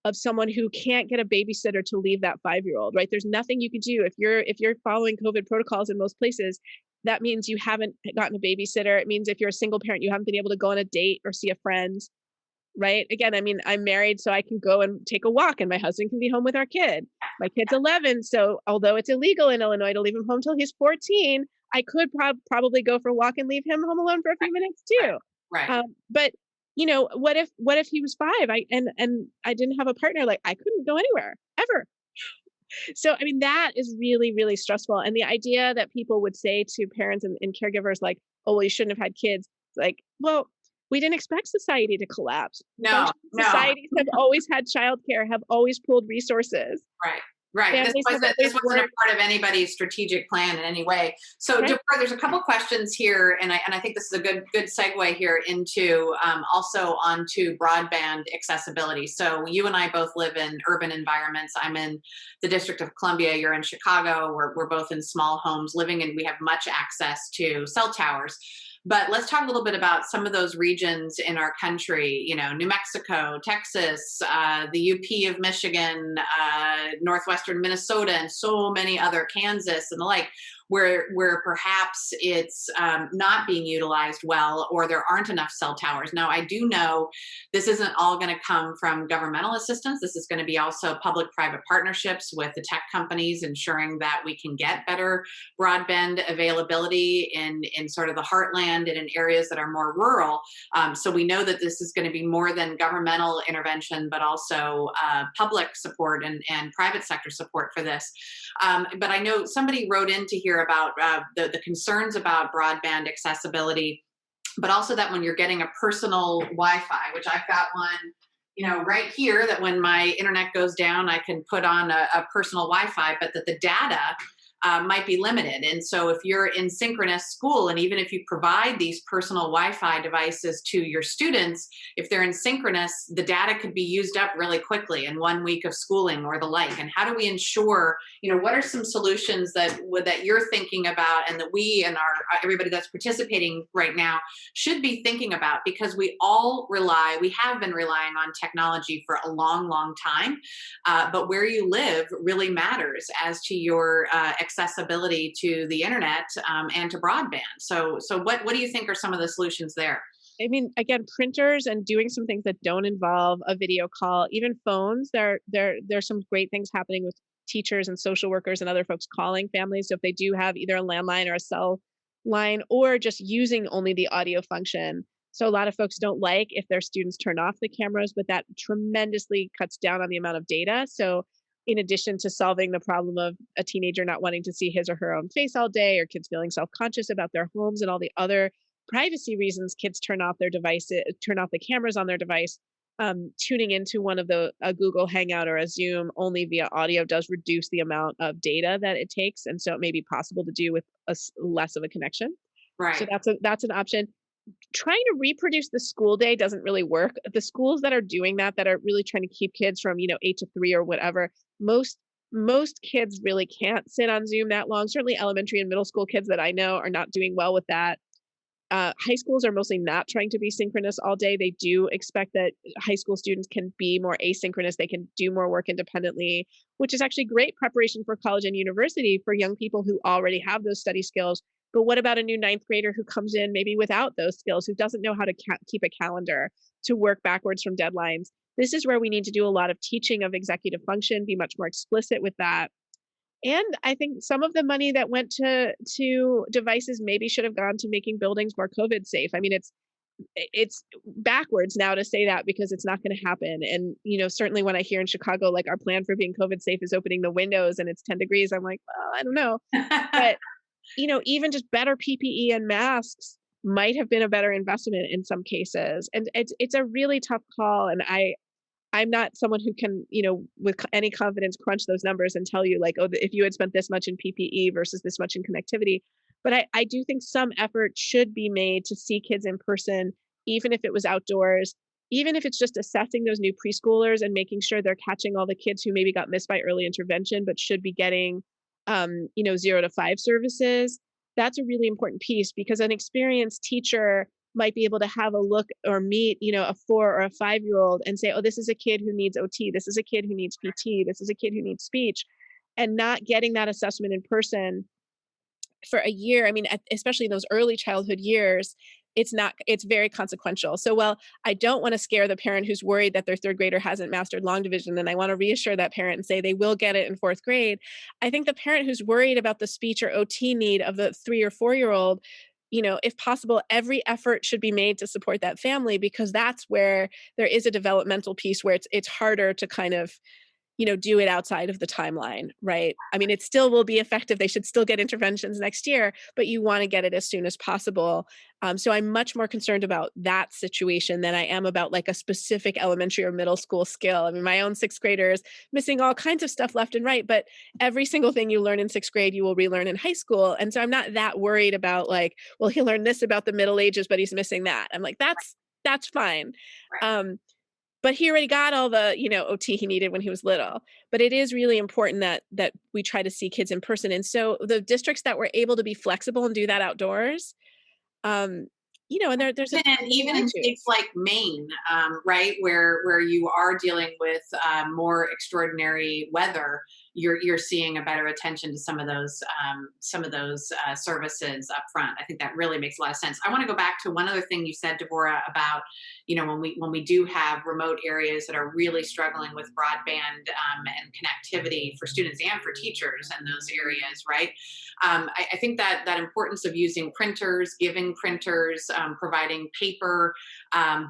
of someone who can't get a babysitter to leave that 5-year-old, right? There's nothing you can do if you're following COVID protocols in most places. That means you haven't gotten a babysitter. It means if you're a single parent, you haven't been able to go on a date or see a friend, right? Again, I mean, I'm married, so I can go and take a walk, and my husband can be home with our kid. My kid's 11, so although it's illegal in Illinois to leave him home till he's 14, I could probably go for a walk and leave him home alone for a few minutes too. Right. But what if he was 5? And I didn't have a partner, like I couldn't go anywhere ever. So I mean, that is really, really stressful. And the idea that people would say to parents and caregivers like, "Oh, well, you shouldn't have had kids," like, well, we didn't expect society to collapse. No, no. Societies have always had childcare, have always pooled resources. Right. Right. This Families have wasn't, always this wasn't a worked. part of anybody's strategic plan in any way. So, Right. Deborah, there's a couple questions here, and I think this is a good segue here into also onto broadband accessibility. So, you and I both live in urban environments. I'm in the District of Columbia. You're in Chicago. We're both in small homes living, and we have much access to cell towers. But let's talk a little bit about some of those regions in our country, New Mexico, Texas, the UP of Michigan, Northwestern Minnesota, and so many other, Kansas and the like, where perhaps it's not being utilized well, or there aren't enough cell towers. Now, I do know this isn't all going to come from governmental assistance. This is going to be also public-private partnerships with the tech companies, ensuring that we can get better broadband availability in sort of the heartland and in areas that are more rural. So we know that this is going to be more than governmental intervention, but also public support and private sector support for this. But I know somebody wrote into here about the concerns about broadband accessibility, but also that when you're getting a personal Wi-Fi, which I've got one, right here, that when my internet goes down, I can put on a personal Wi-Fi, but that the data might be limited. And so if you're in synchronous school, and even if you provide these personal Wi-Fi devices to your students, if they're in synchronous, the data could be used up really quickly in 1 week of schooling or the like. And how do we ensure, what are some solutions that you're thinking about, and that we and everybody that's participating right now should be thinking about? Because we have been relying on technology for a long, long time, but where you live really matters as to your accessibility to the internet and to broadband. So what do you think are some of the solutions there? I mean, again, printers and doing some things that don't involve a video call, even phones. There's some great things happening with teachers and social workers and other folks calling families. So if they do have either a landline or a cell line, or just using only the audio function. So a lot of folks don't like if their students turn off the cameras, but that tremendously cuts down on the amount of data. So in addition to solving the problem of a teenager not wanting to see his or her own face all day, or kids feeling self-conscious about their homes and all the other privacy reasons kids turn off their devices, turn off the cameras on their device. Tuning into one of the a Google Hangout or a Zoom only via audio does reduce the amount of data that it takes, and so it may be possible to do with less of a connection. So Right. that's an option. Trying to reproduce the school day doesn't really work. The schools that are doing that, that are really trying to keep kids from, 8 to 3 or whatever, most kids really can't sit on Zoom that long. Certainly elementary and middle school kids that I know are not doing well with that. High schools are mostly not trying to be synchronous all day. They do expect that high school students can be more asynchronous. They can do more work independently, which is actually great preparation for college and university for young people who already have those study skills. But what about a new ninth grader who comes in maybe without those skills, who doesn't know how to keep a calendar, to work backwards from deadlines? This is where we need to do a lot of teaching of executive function, be much more explicit with that. And I think some of the money that went to devices maybe should have gone to making buildings more COVID safe. I mean, it's backwards now to say that because it's not going to happen. And certainly when I hear in Chicago, like our plan for being COVID safe is opening the windows and it's 10 degrees, I'm like, well, I don't know. But even just better PPE and masks might have been a better investment in some cases. And it's a really tough call. And I'm not someone who can, with any confidence crunch those numbers and tell you like, oh, if you had spent this much in PPE versus this much in connectivity. But I do think some effort should be made to see kids in person, even if it was outdoors, even if it's just assessing those new preschoolers and making sure they're catching all the kids who maybe got missed by early intervention, but should be getting, 0 to 5 services. That's a really important piece because an experienced teacher might be able to have a look or meet, a 4 or a 5-year-old and say, oh, this is a kid who needs OT. This is a kid who needs PT. This is a kid who needs speech. And not getting that assessment in person for a year. I mean, especially in those early childhood years, it's very consequential. So while I don't want to scare the parent who's worried that their third grader hasn't mastered long division, and I want to reassure that parent and say they will get it in fourth grade, I think the parent who's worried about the speech or OT need of the 3 or 4-year-old, if possible, every effort should be made to support that family because that's where there is a developmental piece where it's harder to kind of do it outside of the timeline, right? I mean, it still will be effective. They should still get interventions next year, but you want to get it as soon as possible. So I'm much more concerned about that situation than I am about like a specific elementary or middle school skill. I mean, my own sixth grader is missing all kinds of stuff left and right, but every single thing you learn in sixth grade, you will relearn in high school. And so I'm not that worried about like, well, he learned this about the Middle Ages, but he's missing that. I'm like, that's fine. Right. But he already got all the, OT he needed when he was little. But it is really important that we try to see kids in person. And so the districts that were able to be flexible and do that outdoors, um, and there's a Even in attitude. states like Maine, right, where you are dealing with more extraordinary weather, you're seeing a better attention to some of those services up front. I think that really makes a lot of sense. I want to go back to one other thing you said, Deborah, about when we do have remote areas that are really struggling with broadband and connectivity for students and for teachers in those areas, right? I think that importance of using printers, giving printers, providing paper,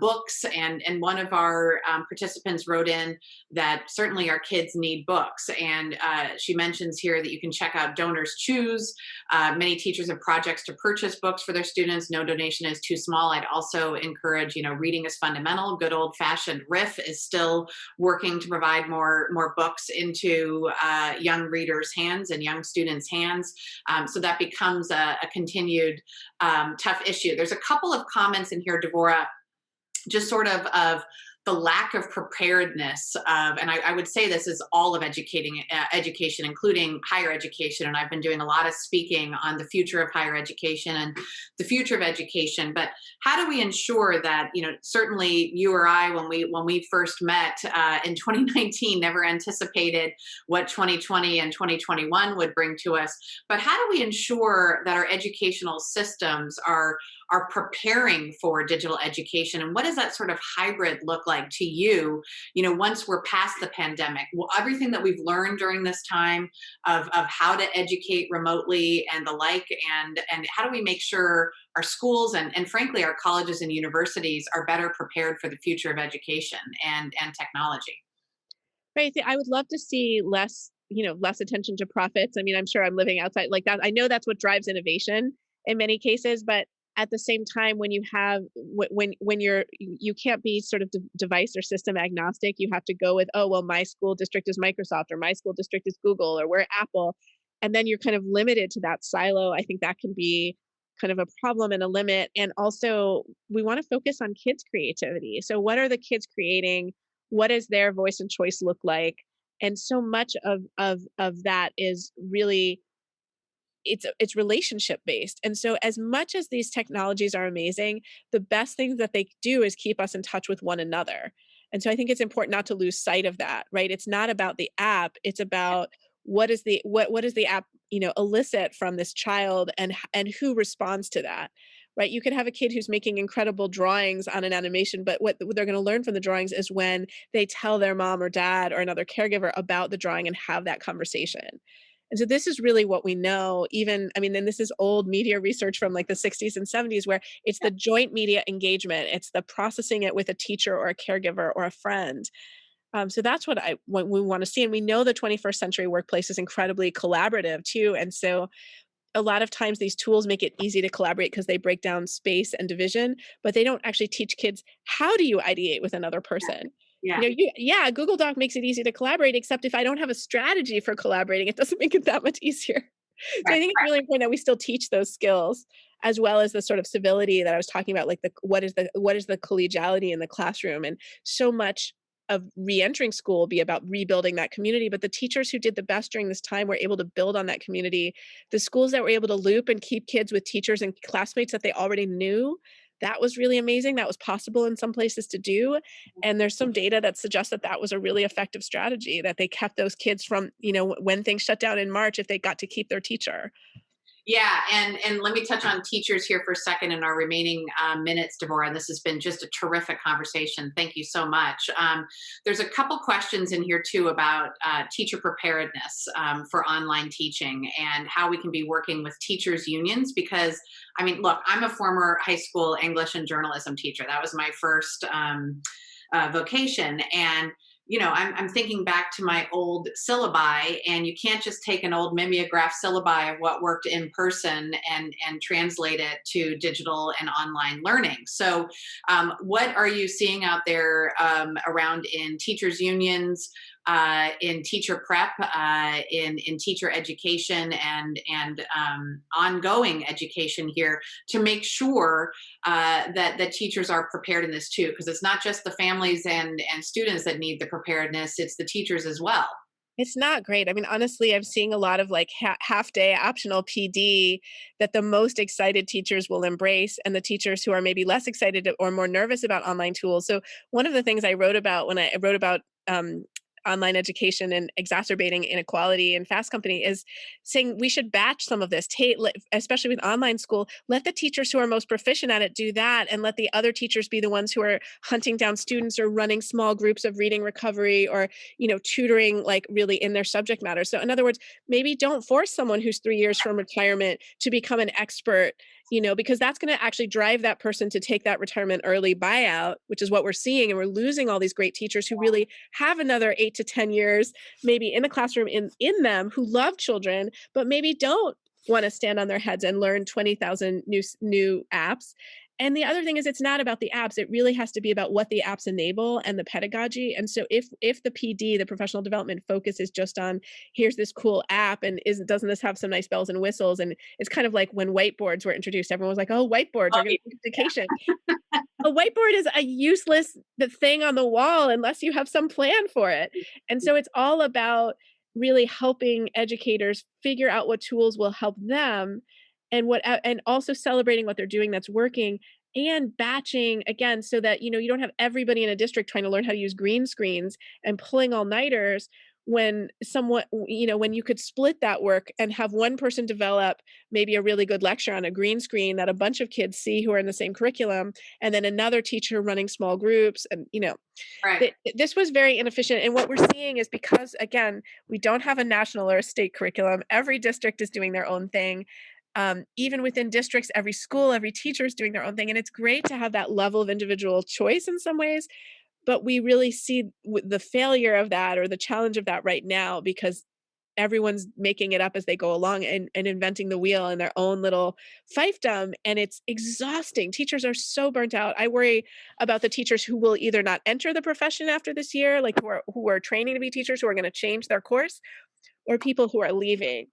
books, and one of our participants wrote in that certainly our kids need books, and she mentions here that you can check out DonorsChoose. Many teachers have projects to purchase books for their students. No donation is too small. I'd also encourage, reading is fundamental. Good old-fashioned RIF is still working to provide more books into young readers' hands and young students' hands. So that becomes a continued tough issue. There's a couple of comments in here, Deborah, just sort of the lack of preparedness of, and I would say this is all of education, including higher education. And I've been doing a lot of speaking on the future of higher education and the future of education. But how do we ensure that, certainly you or I, when we first met in 2019, never anticipated what 2020 and 2021 would bring to us. But how do we ensure that our educational systems are preparing for digital education, and what does that sort of hybrid look like to you, once we're past the pandemic? Well, everything that we've learned during this time of how to educate remotely and the like, and how do we make sure our schools and frankly our colleges and universities are better prepared for the future of education and technology? Right. I would love to see less, less attention to profits. I mean, I'm sure I'm living outside like that. I know that's what drives innovation in many cases, but at the same time, when you have when you can't be sort of device or system agnostic. You have to go with, oh well, my school district is Microsoft or my school district is Google or we're Apple, and then you're kind of limited to that silo. I think that can be kind of a problem and a limit. And also, we want to focus on kids' creativity. So, what are the kids creating? What does their voice and choice look like? And so much of that is really it's relationship based. And so as much as these technologies are amazing, the best things that they do is keep us in touch with one another. And so I think it's important not to lose sight of that, right? It's not about the app, it's about what does the app, elicit from this child, and who responds to that. Right? You could have a kid who's making incredible drawings on an animation, but what they're going to learn from the drawings is when they tell their mom or dad or another caregiver about the drawing and have that conversation. And so this is really what we know, even, I mean, and this is old media research from like the 60s and 70s, where it's the joint media engagement, it's the processing it with a teacher or a caregiver or a friend. So that's what we want to see. And we know the 21st century workplace is incredibly collaborative too. And so a lot of times these tools make it easy to collaborate because they break down space and division, but they don't actually teach kids how do you ideate with another person. Yeah. Yeah, Google Doc makes it easy to collaborate, except if I don't have a strategy for collaborating, it doesn't make it that much easier. So I Right. think it's really important that we still teach those skills as well as the sort of civility that I was talking about, like what is the collegiality in the classroom. And so much of re-entering school will be about rebuilding that community. But the teachers who did the best during this time were able to build on that community. The schools that were able to loop and keep kids with teachers and classmates that they already knew, that was really amazing. That was possible in some places to do. And there's some data that suggests that that was a really effective strategy, that they kept those kids from, when things shut down in March, if they got to keep their teacher. Yeah, and let me touch on teachers here for a second in our remaining minutes, Deborah. This has been just a terrific conversation. Thank you so much. There's a couple questions in here too about teacher preparedness for online teaching and how we can be working with teachers unions. Because I mean, look, I'm a former high school English and journalism teacher. That was my first vocation, and I'm thinking back to my old syllabi, and you can't just take an old mimeograph syllabi of what worked in person and translate it to digital and online learning. So, what are you seeing out there around in teachers' unions, in teacher prep, in teacher education, and ongoing education here to make sure that teachers are prepared in this too, because it's not just the families and students that need the preparedness, it's the teachers as well. It's not great. I mean, honestly, I'm seeing a lot of like half day optional PD that the most excited teachers will embrace, and the teachers who are maybe less excited or more nervous about online tools. So, one of the things I wrote about when I wrote about online education and exacerbating inequality in Fast Company is saying we should batch some of this, especially with online school. Let the teachers who are most proficient at it do that, and let the other teachers be the ones who are hunting down students or running small groups of reading recovery or tutoring like really in their subject matter. So in other words, maybe don't force someone who's 3 years from retirement to become an expert, because that's going to actually drive that person to take that retirement early buyout, which is what we're seeing. And we're losing all these great teachers who really have another 8 to 10 years, maybe in the classroom in them, who love children, but maybe don't want to stand on their heads and learn 20,000 new apps. And the other thing is, it's not about the apps. It really has to be about what the apps enable and the pedagogy. And so if the PD, the professional development focus, is just on here's this cool app and doesn't this have some nice bells and whistles? And it's kind of like when whiteboards were introduced, everyone was like, oh, whiteboards Oh, are going to be education. A whiteboard is a useless thing on the wall unless you have some plan for it. And so it's all about really helping educators figure out what tools will help them, and also celebrating what they're doing that's working, and batching again, so that you don't have everybody in a district trying to learn how to use green screens and pulling all-nighters, when when you could split that work and have one person develop maybe a really good lecture on a green screen that a bunch of kids see who are in the same curriculum, and then another teacher running small groups. And right. this was very inefficient. And what we're seeing is, because again, we don't have a national or a state curriculum, every district is doing their own thing. Even within districts, every school, every teacher is doing their own thing. And it's great to have that level of individual choice in some ways. but we really see the failure of that or the challenge of that right now because everyone's making it up as they go along and inventing the wheel in their own little fiefdom. And it's exhausting. Teachers are so burnt out. I worry about the teachers who will either not enter the profession after this year, like who are training to be teachers, who are going to change their course, or people who are leaving.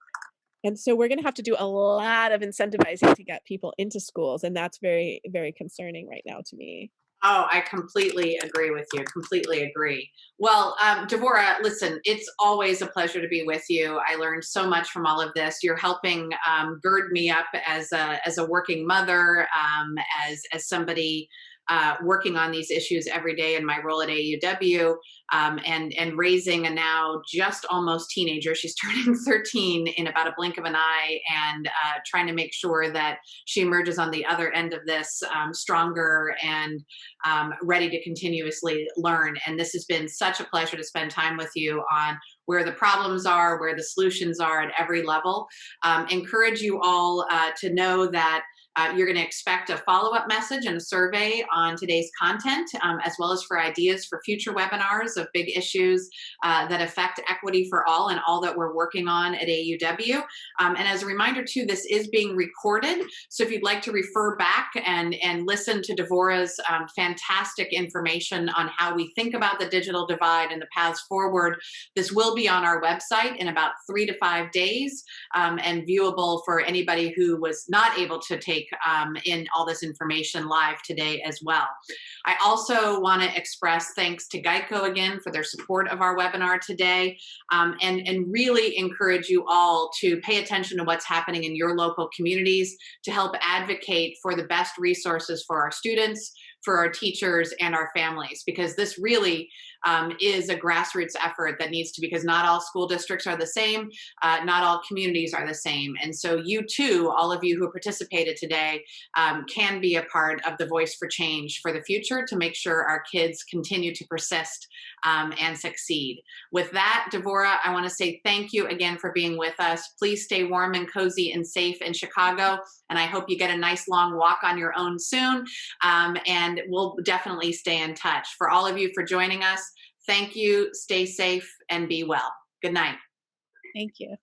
And so we're going to have to do a lot of incentivizing to get people into schools. And that's very, very concerning right now to me. Oh, I completely agree with you. Completely agree. Well, Deborah, listen, it's always a pleasure to be with you. I learned so much from all of this. You're helping gird me up as a working mother, as somebody working on these issues every day in my role at AAUW, and raising a now just almost teenager. She's turning 13 in about a blink of an eye, and trying to make sure that she emerges on the other end of this stronger and ready to continuously learn. And this has been such a pleasure to spend time with you on where the problems are, where the solutions are at every level. Encourage you all to know that you're going to expect a follow-up message and a survey on today's content, as well as for ideas for future webinars of big issues that affect equity for all and all that we're working on at AUW. And as a reminder, too, this is being recorded. So if you'd like to refer back and listen to Deborah's fantastic information on how we think about the digital divide and the paths forward, this will be on our website in about 3 to 5 days, and viewable for anybody who was not able to take in all this information live today as well. I also want to express thanks to Geico again for their support of our webinar today, and really encourage you all to pay attention to what's happening in your local communities to help advocate for the best resources for our students, for our teachers, and our families, because this really is a grassroots effort that needs to, because not all school districts are the same, not all communities are the same. And so you too, all of you who participated today, can be a part of the voice for change for the future to make sure our kids continue to persist and succeed. With that, Deborah, I want to say thank you again for being with us. Please stay warm and cozy and safe in Chicago. And I hope you get a nice long walk on your own soon. And we'll definitely stay in touch. For all of you for joining us, thank you, stay safe, and be well. Good night. Thank you.